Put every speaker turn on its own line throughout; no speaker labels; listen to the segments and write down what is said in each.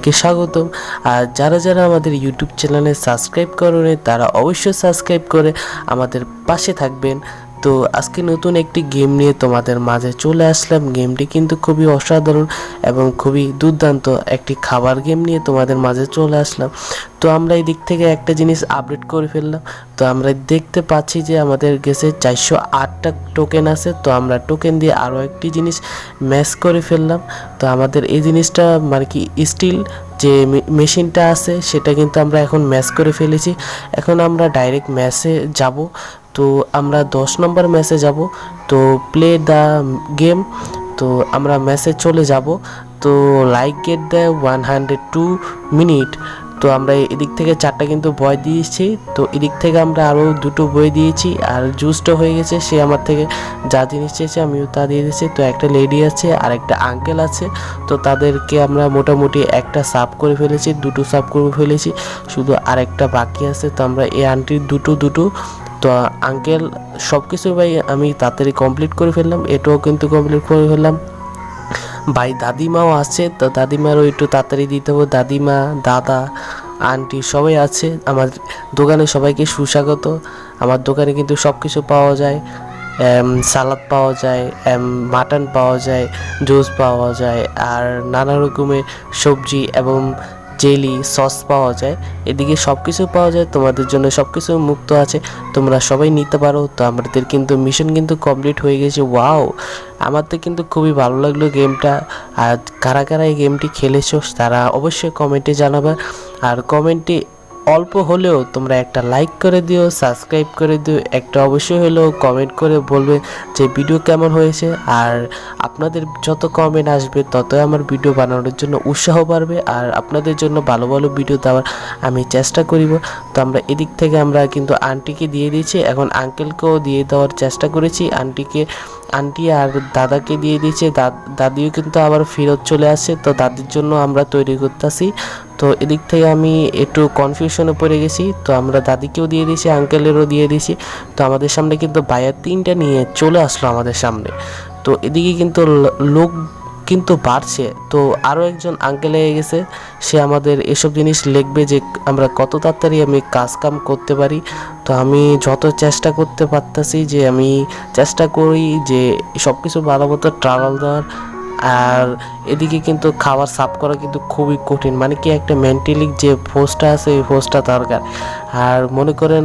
সবাইকে স্বাগতম। আর যারা যারা আমাদের ইউটিউব চ্যানেলে সাবস্ক্রাইব করেন তারা অবশ্যই সাবস্ক্রাইব করে আমাদের পাশে থাকবেন। তো আজকে নতুন একটি গেম নিয়ে তোমাদের মাঝে চলে আসলাম। গেমটি কিন্তু খুবই অসাধারণ এবং খুবই দুর্দান্ত একটি খাবার গেম নিয়ে তোমাদের মাঝে চলে আসলাম। তো আমরা এই দিক থেকে একটা জিনিস আপডেট করে ফেললাম। তো আমরা দেখতে পাচ্ছি যে আমাদের কাছে 408টা টোকেন আছে। তো আমরা টোকেন দিয়ে আরও একটি জিনিস ম্যাচ করে ফেললাম। তো আমাদের এই জিনিসটা মানে কি স্টিল যে মেশিনটা আছে সেটা কিন্তু আমরা এখন ম্যাচ করে ফেলেছি। এখন আমরা ডাইরেক্ট ম্যাচে যাব। তো আমরা 10 নম্বর ম্যাচে যাব। তো প্লে দ্য গেম। তো আমরা ম্যাচে চলে যাব। তো লাইক গেট দ্য 102 মিনিট। তো আমরা এদিক থেকে 4টা কিন্তু বয় দিয়েছি। তো এদিক থেকে আমরা আরও 2টো বই দিয়েছি আর জুসটা হয়ে গেছে। সে আমার থেকে যা জিনিস চেয়েছে আমিও তা দিয়ে দিয়েছি। তো একটা লেডি আছে আর একটা আঙ্কেল আছে। তো তাদেরকে আমরা মোটামুটি একটা সাব করে ফেলেছি, 2টো সাব করে ফেলেছি, শুধু আরেকটা বাকি আছে। তো আমরা এই আন্টির দুটো তো আঙ্কেল সব কিছু ভাই আমি তাড়াতাড়ি কমপ্লিট করে ফেললাম। এটাও কিন্তু কমপ্লিট করে ফেললাম ভাই। দাদিমাও আছে, তো দাদিমারও একটু তাড়াতাড়ি দিতে হবে। দাদিমা, দাদা, আন্টি সবাই আছে আমার দোকানে। সবাইকে সুস্বাগত। আমার দোকানে কিন্তু সব কিছু পাওয়া যায়। সালাদ পাওয়া যায়, মাটন পাওয়া যায়, জুস পাওয়া যায়, আর নানা রকমের সবজি এবং জেলি সস পাওয়া যায়। এদিকে সব কিছু পাওয়া যায়, তোমাদের জন্য সব কিছু মুক্ত আছে, তোমরা সবাই নিতে পারো। তো আমাদের কিন্তু মিশন কিন্তু কমপ্লিট হয়ে গেছে। ওয়াও, আমার তো কিন্তু খুবই ভালো লাগলো গেমটা। আর কারা কারা এই গেমটি খেলেছো তারা অবশ্যই কমেন্টে জানাবে। আর কমেন্টে অল্প হলেও তোমরা একটা লাইক করে দিও, সাবস্ক্রাইব করে দিও, একটা অবশ্যই হলেও কমেন্ট করে বলবে যে ভিডিও কেমন হয়েছে। আর আপনাদের যত কমেন্ট আসবে ততই আমার ভিডিও বানানোর জন্য উৎসাহ বাড়বে আর আপনাদের জন্য ভালো ভালো ভিডিও দেওয়ার আমি চেষ্টা করিব। তো আমরা এদিক থেকে আমরা কিন্তু আন্টিকে দিয়ে দিয়েছি, এখন আঙ্কেলকেও দিয়ে দেওয়ার চেষ্টা করেছি। আন্টি আর দাদাকে দিয়ে দিয়েছে, দাদিও কিন্তু আবার ফেরত চলে আসছে। তো দাদির জন্য আমরা তৈরি করতেছি। তো এদিক থেকে আমি একটু কনফিউশনে পড়ে গেছি। তো আমরা দাদিকেও দিয়ে দিয়েছি, আঙ্কেলেরও দিয়ে দিয়েছি। তো আমাদের সামনে কিন্তু ভাইয়া 3টা নিয়ে চলে আসলো আমাদের সামনে। তো এদিকে কিন্তু লোক কিন্তু বাড়ছে। তো আরও একজন আঙ্কেল হয়ে গেছে, সে আমাদের এসব জিনিস লিখবে যে আমরা কত তাড়াতাড়ি আমি কাজ কাম করতে পারি। তো আমি যত চেষ্টা করতে পারতাছি যে আমি চেষ্টা করি যে সব কিছু ভালো মতো ট্রাভেল দেওয়ার। আর এদিকে কিন্তু খাবার সাফ করা কিন্তু খুবই কঠিন, মানে কি একটা মেন্টালি যে ফোর্সটা আছে এই ফোর্সটা দরকার। আর মনে করেন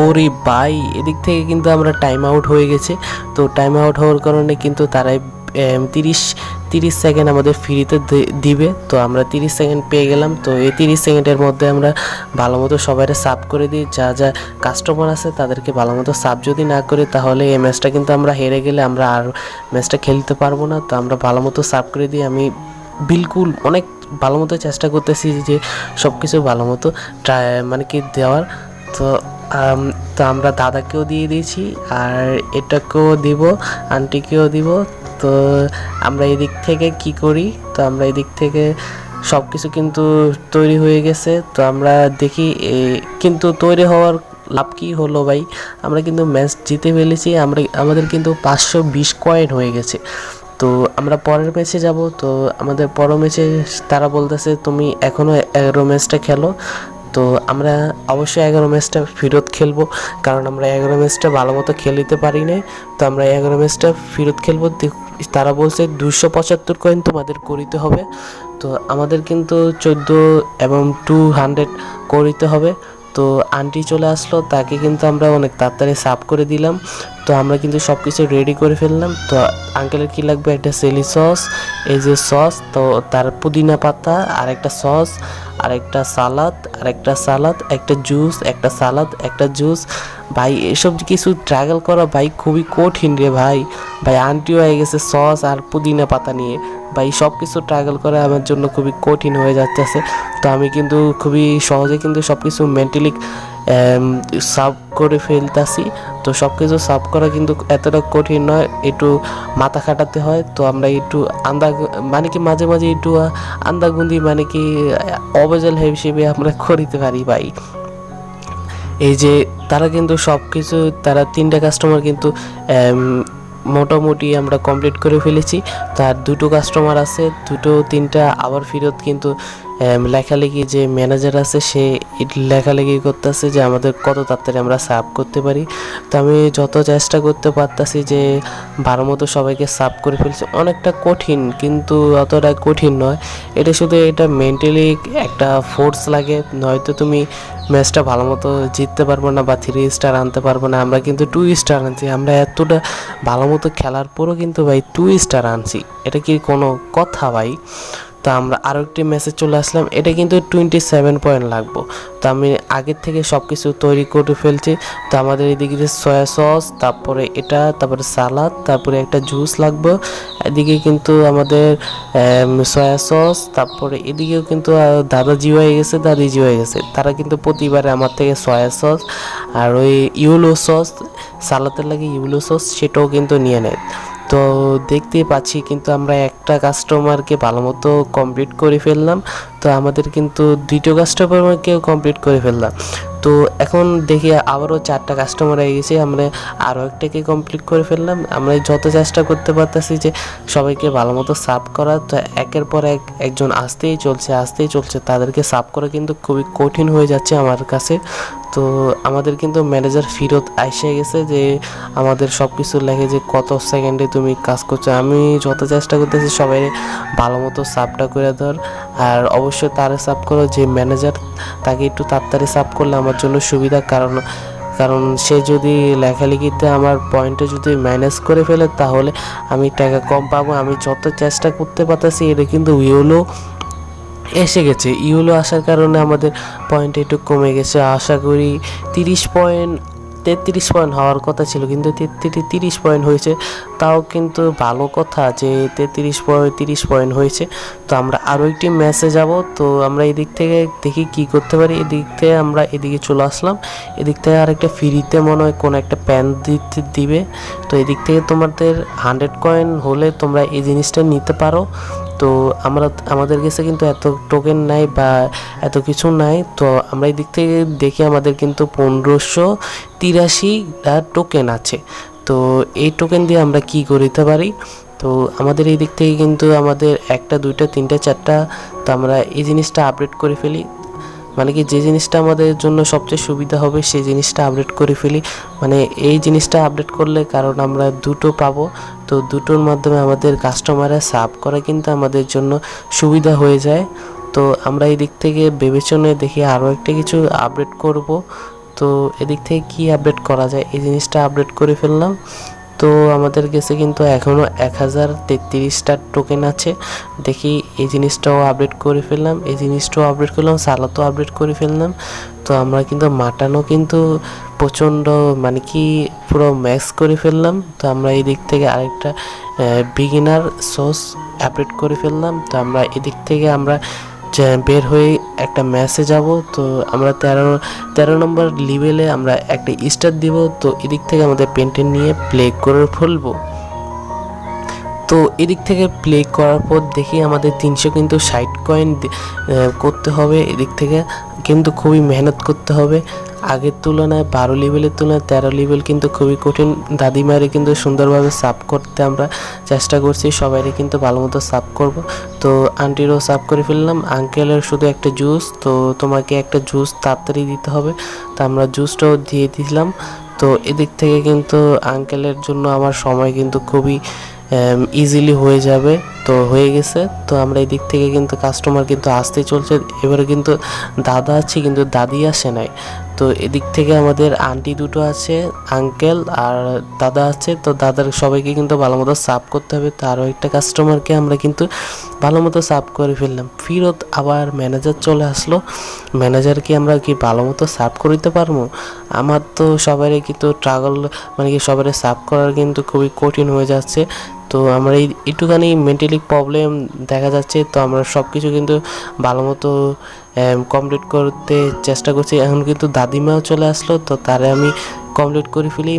ওরে ভাই, এদিক থেকে কিন্তু আমরা টাইম আউট হয়ে গেছে। তো টাইম আউট হওয়ার কারণে কিন্তু তারাই 30 সেকেন্ড আমাদের ফ্রিতে দিবে। তো আমরা 30 সেকেন্ড পেয়ে গেলাম। তো এই 30 সেকেন্ডের মধ্যে আমরা ভালো মতো সবাইকে সাব করে দিই। যা যা কাস্টমার আছে তাদেরকে ভালো মতো সাব যদি না করে তাহলে এই ম্যাচটা কিন্তু আমরা হেরে গেলে আমরা আর ম্যাচটা খেলতে পারবো না। তো আমরা ভালো মতো সাব করে দিই। আমি বিলকুল অনেক ভালো মতো চেষ্টা করতেছি যে সব কিছু ভালো মতো মানে কি দেওয়ার। তো তো আমরা দাদাকেও দিয়ে দিয়েছি আর এটাকেও দিব, আন্টিকেও দিব। তো আমরা এদিক থেকে কি করি, তো আমরা এদিক থেকে সব কিছু কিন্তু তৈরি হয়ে গেছে। তো আমরা দেখি কিন্তু তৈরি হওয়ার লাভ কি হলো ভাই, আমরা কিন্তু ম্যাচ জিতে ফেলেছি। আমাদের কিন্তু 520 কয়েন হয়ে গেছে। তো আমরা পরের ম্যাচে যাব। তো আমাদের পরের ম্যাচে তারা বলতেছে তুমি এখনও 11 ম্যাচটা খেলো। তো আমরা অবশ্যই 11 ম্যাচটা ফেরত খেলবো, কারণ আমরা 11 ম্যাচটা ভালো মতো খেলিতে পারি নাই। তো আমরা 11 ম্যাচটা ফেরত খেলবো। তারা বলছে 275 কয়েন তোমাদের করিতে হবে। তো আমাদের কিন্তু 14 এবং 200 করিতে হবে। তো আন্টি চলে আসলো, তাকে কিন্তু আমরা অনেক তাড়াতাড়ি সাফ করে দিলাম। তো আমরা কিন্তু সব কিছু রেডি করে ফেললাম। তো আঙ্কেলের কী লাগবে, একটা চিলি সস, এই যে সস, তো তার পুদিনা পাতা, আর একটা সস, আর একটা সালাদ, একটা জুস, একটা সালাদ, একটা জুস। ভাই এসব কিছু ট্রাভেল করা ভাই খুবই কঠিন রে ভাই। আন্টিও হয়ে গেছে সস আর পুদিনা পাতা নিয়ে। ভাই সব কিছু ট্রাভেল করা আমার জন্য খুবই কঠিন হয়ে যাচ্ছে। তো আমি কিন্তু খুবই সহজে কিন্তু সব কিছু মেন্টালি সার্ভ করে ফেলতাছি। তো সব কিছু সার্ভ করা কিন্তু এতটা কঠিন নয়, একটু মাথা খাটাতে হয়। তো আমরা একটু মানে কি মাঝে মাঝে একটু আন্দাগুন্দি মানে কি অবজল হিসেবে আমরা করিতে পারি ভাই। এই যে তারা কিন্তু সব কিছু, তারা 3টা কাস্টমার কিন্তু মোটামুটি আমরা কমপ্লিট করে ফেলেছি। তার দুটো কাস্টমার আছে, দুটো তিনটা আবার ফেরত কিন্তু লেখালেখি যে ম্যানেজার আছে সে লেখালেখি করতেছে যে আমাদের কত তাড়াতাড়ি আমরা সাব করতে পারি। তো আমি যত চেষ্টা করতে পারতাছি যে ভালো মতো সবাইকে সাব করে ফেলছি। অনেকটা কঠিন কিন্তু অতটা কঠিন নয়, এটা শুধু এটা মেন্টালি একটা ফোর্স লাগে, নয়তো তুমি ম্যাচটা ভালো মতো জিততে পারবো না বা 3 স্টার আনতে পারবো না। আমরা কিন্তু 2 স্টার আনছি, আমরা এতটা ভালো মতো খেলার পরও কিন্তু ভাই 2 স্টার আনছি, এটা কি কোনো কথা ভাই? তো আমরা আরও একটি ম্যাচে চলে আসলাম, এটা কিন্তু 27 পয়েন্ট লাগবো। তো আমি আগের থেকে সব কিছু তৈরি করে ফেলছি। তো আমাদের এদিকে সয়া সস, তারপরে এটা, তারপরে সালাদ, তারপরে একটা জুস লাগবে। এদিকে কিন্তু আমাদের সয়া সস, তারপরে এদিকেও কিন্তু দাদাজি হয়ে গেছে, দাদিজি হয়ে গেছে। তারা কিন্তু প্রতিবারে আমার থেকে সয়া সস আর ওই ইউলো সস, সালাদের লাগে ইউলো সস, সেটাও কিন্তু নিয়ে নেয়। তো দেখতেই পাচ্ছি কিন্তু আমরা একটা কাস্টমারকে ভালো মতো কমপ্লিট করে ফেললাম। তো আমাদের কিন্তু 2টো কাস্টমারকেও কমপ্লিট করে ফেললাম। তো এখন দেখি আবারও 4টা কাস্টমার হয়ে গেছে, আমরা আরও একটাকে কমপ্লিট করে ফেললাম। আমরা যত চেষ্টা করতে পারতেছি যে সবাইকে ভালো মতো সাব করা, তো একের পর একজন আসতেই চলছে, তাদেরকে সাব করা কিন্তু খুবই কঠিন হয়ে যাচ্ছে আমার কাছে। তো আমাদের কিন্তু ম্যানেজার ফেরত এসে গেছে যে আমাদের সব কিছু লেখে যে কত সেকেন্ডে তুমি কাজ করছো। আমি যত চেষ্টা করতেছি সবাই ভালো মতো সাবটা করে ধর, আর অবশ্যই তারে সাব করো যে ম্যানেজার, তাকে একটু তাড়াতাড়ি সাব করলে আমার জন্য সুবিধা। কারণ সে যদি লেখালেখিতে আমার পয়েন্টে যদি মাইনাস করে ফেলে তাহলে আমি টাকা কম পাবো। আমি যত চেষ্টা করতে পারতেছি, এটা কিন্তু ইউলো এসে গেছে, ইউলো আসার কারণে আমাদের পয়েন্ট একটু কমে গেছে। আশা করি 33 পয়েন্ট হওয়ার কথা ছিল, কিন্তু 30 পয়েন্ট হয়েছে। তাও কিন্তু ভালো কথা যে 30 পয়েন্ট হয়েছে। তো আমরা আরও একটি ম্যাচে যাব। তো আমরা এদিক থেকে দেখি কি করতে পারি। এদিক থেকে আমরা এদিকে চলে আসলাম। এদিক থেকে আরেকটা ফ্রিতে মনে হয় কোনো একটা প্যান দিবে। তো এদিক থেকে তোমাদের 100 কয়েন হলে তোমরা এই জিনিসটা নিতে পারো। তো আমাদের কাছে কিন্তু এত টোকেন নাই বা এত কিছু নাই। তো আমরা এই দিক থেকে দেখি আমাদের কিন্তু 1583টা টোকেন আছে। তো এই টোকেন দিয়ে আমরা কি করতে পারি? তো আমাদের এই দিক থেকে কিন্তু আমাদের 1টা 2টা 3টা 4টা, তো আমরা এই জিনিসটা আপডেট করে ফেলি। মানে কি যে জিনিসটা আমাদের জন্য সবচেয়ে সুবিধা হবে সেই জিনিসটা আপডেট করে ফেলি। মানে এই জিনিসটা আপডেট করলে, কারণ আমরা 2টো পাবো, তো 2টোর মাধ্যমে আমাদের কাস্টমারে সাব করা কিন্তু আমাদের জন্য সুবিধা হয়ে যায়। তো আমরা এই দিক থেকে বিবেচনা দেখি আরও একটা কিছু আপডেট করব। তো এদিক থেকে কি আপডেট করা যায়, এই জিনিসটা আপডেট করে ফেললাম। তো আমাদের কাছে কিন্তু এখনও 1033টা টোকেন আছে। দেখি এই জিনিসটাও আপডেট করে ফেললাম, এই জিনিসটাও আপডেট করলাম, সালাদও আপডেট করে ফেললাম। তো আমরা কিন্তু মাটনও কিন্তু প্রচণ্ড মানে কি পুরো ম্যাক্স করে ফেললাম। তো আমরা এই দিক থেকে আরেকটা বিগিনার সস আপডেট করে ফেললাম। তো আমরা এদিক থেকে আমরা বের হয়ে একটা ম্যাচে যাব। তো আমরা 13 নম্বর লেভেলে আমরা একটা স্টার দিব। তো এদিক থেকে আমাদের পেন্টেন নিয়ে প্লে করে ফেলবো। তো এদিক থেকে প্লে করার পর দেখি আমাদের 360 কয়েন করতে হবে। এদিক থেকে কিন্তু খুবই মেহনত করতে হবে। আগের তুলনায় 12 লেভেলের তুলনায় 13 লেভেল কিন্তু খুবই কঠিন। দাদিমারে কিন্তু সুন্দরভাবে সাব করতে আমরা চেষ্টা করছি, সবাইকে কিন্তু ভালো মতো সাব করব। তো আন্টিরও সাব করে ফেললাম। আঙ্কেলের শুধু একটা জুস, তো তোমাকে একটা জুস তাড়াতাড়ি দিতে হবে। তো আমরা জুসটাও দিয়ে দিলাম। তো এদিক থেকে কিন্তু আঙ্কেলের জন্য আমার সময় কিন্তু খুবই ইজিলি হয়ে যাবে। তো হয়ে গেছে। তো আমরা এই দিক থেকে কিন্তু কাস্টমার কিন্তু আসতেই চলছে। এবারে কিন্তু দাদা আছে কিন্তু দাদি আসে নাই। তো এদিক থেকে আমাদের আন্টি দুটো আছে, আঙ্কেল আর দাদা আছে। তো দাদার সবাইকে কিন্তু ভালো মতো সাব করতে হবে। তো আরও একটা কাস্টমারকে আমরা কিন্তু ভালো মতো সাব করে ফেললাম। ফিরত আবার ম্যানেজার চলে আসলো। ম্যানেজারকে আমরা কি ভালো মতো সাব করতে পারবো? আমার তো সবারই কিন্তু ট্রাগল মানে কি সবারই সাব করার কিন্তু খুবই কঠিন হয়ে যাচ্ছে। তো আমরা একটুখানি মেন্টালি প্রবলেম দেখা যাচ্ছে। তো আমরা সব কিছু কিন্তু ভালো মতো কমপ্লিট করতে চেষ্টা করছি। এখন কিন্তু দাদিমাও চলে আসলো। তো তারে আমি কমপ্লিট করে ফেলি।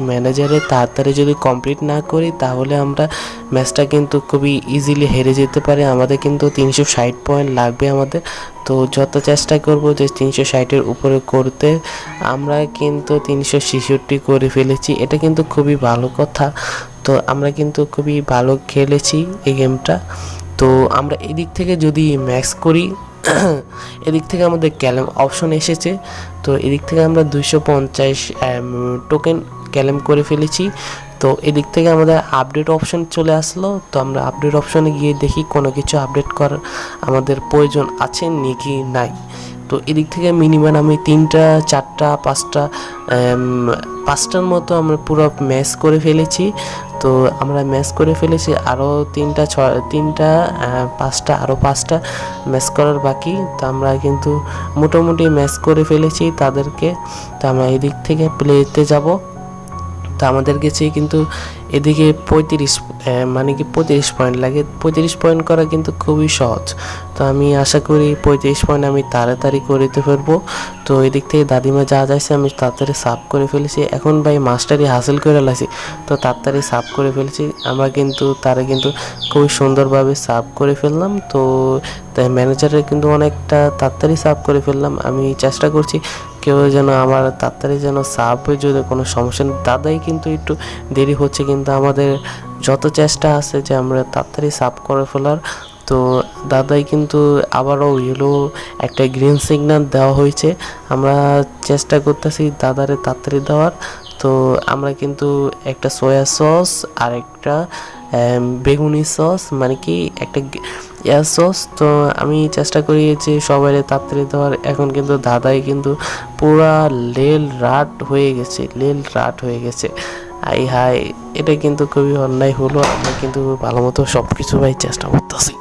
ম্যানেজারে তাড়াতাড়ি যদি কমপ্লিট না করি তাহলে আমরা ম্যাচটা কিন্তু খুবই ইজিলি হেরে যেতে পারে। আমাদের কিন্তু 360 পয়েন্ট লাগবে আমাদের। তো যত চেষ্টা করব যে 360-এর উপরে করতে। আমরা কিন্তু 366 করে ফেলেছি, এটা কিন্তু খুবই ভালো কথা। তো আমরা কিন্তু খুবই ভালো খেলেছি এই গেমটা। তো আমরা এদিক থেকে যদি ম্যাক্স করি এদিক থেকে আমাদের ক্যালেম অপশন এসেছে। তো এদিক থেকে আমরা 250 টোকেন ক্যালেম করে ফেলেছি। তো এদিক থেকে আমাদের আপডেট অপশন চলে আসলো। তো আমরা আপডেট অপশনে গিয়ে দেখি কোনো কিছু আপডেট করার আমাদের প্রয়োজন আছে নাকি নাই। তো এদিক থেকে মিনিমাম আমি 3টা 4টা 5টার মতো আমরা পুরো ম্যাচ করে ফেলেছি। তো আমরা ম্যাচ করে ফেলেছি, আরও 5টা আরও 5টা ম্যাচ করার বাকি। তো আমরা কিন্তু মোটামুটি ম্যাচ করে ফেলেছি তাদেরকে। তো আমরা এদিক থেকে প্লেতে যাব। তো আমাদের কাছে কিন্তু এদিকে 35 পয়েন্ট লাগে। 35 পয়েন্ট করা কিন্তু খুবই সহজ। তো আমি আশা করি 35 পয়েন্ট আমি তাড়াতাড়ি করে দিতে পারবো। তো এদিক থেকে দাদিমা যা যাইছে আমি তাড়াতাড়ি সাফ করে ফেলেছি। এখন ভাই মাস্টারি হাসিল করে লাইছি, তো তাড়াতাড়ি সাফ করে ফেলেছি। আমরা কিন্তু খুবই সুন্দরভাবে সাফ করে ফেললাম। তো তাই ম্যানেজারের কিন্তু অনেকটা তাড়াতাড়ি সাফ করে ফেললাম। আমি চেষ্টা করছি কেউ যেন আমার তাড়াতাড়ি যেন সাফ হয়ে, যদি কোনো সমস্যা দাদাই কিন্তু একটু দেরি হচ্ছে, কিন্তু আমাদের যত চেষ্টা আছে যে আমরা তাড়াতাড়ি সাফ করে ফেলার। তো দাদাই কিন্তু আবারও একটা গ্রিন সিগন্যাল দেওয়া হয়েছে। আমরা চেষ্টা করতেছি দাদারে তাড়াতাড়ি দেওয়ার। তো আমরা কিন্তু একটা সয়া সস আর একটা বেগুনি সস, মানে কি একটা সস। তো আমি চেষ্টা করি যে সবাই তাড়াতাড়ি দেওয়ার। এখন কিন্তু দাদাই কিন্তু পুরা লেল রাট হয়ে গেছে। আই হাই, এটা কিন্তু খুবই অন্যায় হলো। আমরা কিন্তু ভালো মতো সব কিছু ভাই চেষ্টা করতেছি।